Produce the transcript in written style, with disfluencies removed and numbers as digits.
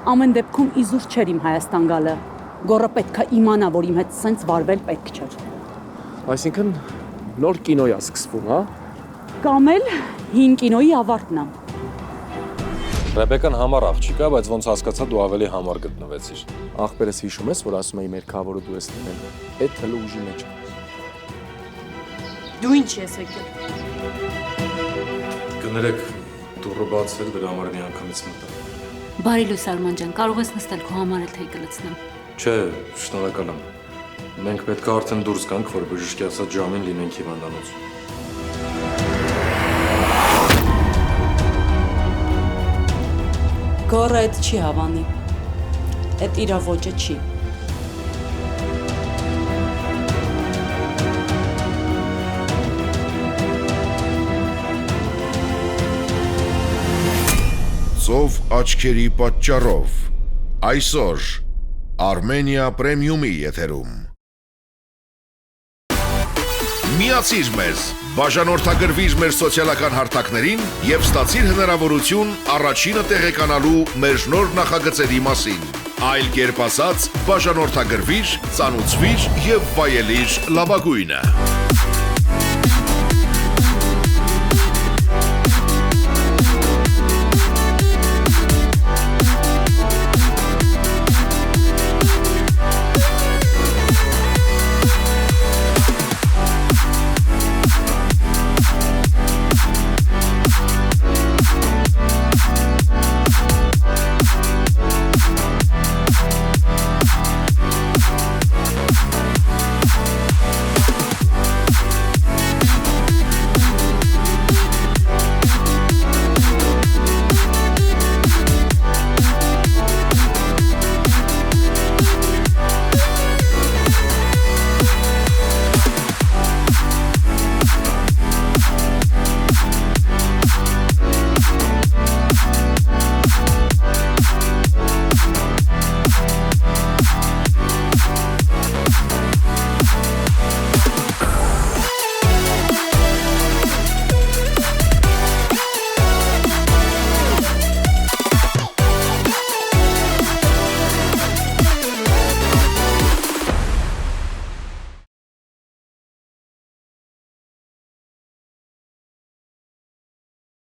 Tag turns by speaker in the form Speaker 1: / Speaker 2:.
Speaker 1: Ամեն դեպքում իզուր չէր իմ Հայաստան գալը։ Գոռը պետքա իմանա, որ իմ հետ սենց վարվել պետք չէր։
Speaker 2: Այսինքն նոր կինոյա սկսվում, հա։
Speaker 1: Կամ էլ հին կինոյի ավարտն է։
Speaker 3: Ռեբեկան համառ աղջիկ է, բայց ոնց հասկացա դու ավելի համառ գտնվեցիր։
Speaker 2: Ախպերս հիշում ես, որ ասում էի մեր քավորը դու ես լինել։ Այդ հլը ուժի մեջ։
Speaker 4: Դու ինչ ես եկել։
Speaker 3: Կներեք, դուռը բաց էր, դրա համար մի անգամից մտա։
Speaker 4: Բարի լույս Արման ջան, կարող ես նստել քո համար էլ թեյ կլցնեմ։
Speaker 3: Չէ, շնորհակալ եմ։ Մենք պետք է արդեն դուրս գանք, որ բժշկի ասած ժամին լինենք հիվանդանոց։
Speaker 1: Գոռը այդ չի հավանի։ Այդ իրա ոճը չի։
Speaker 5: Ծով աչքերի պատճառով այսօր Armenia Premium-ի եթերում Միացիր մեզ, բաժանորդագրվիր մեր սոցիալական հարթակներին և ստացիր հնարավորություն առաջինը տեղեկանալու մեր նոր նախագծերի մասին։ Այլ կերպ ասած, բաժանորդագրվիր, ծանուցվիր և վայելիր լավագույնը։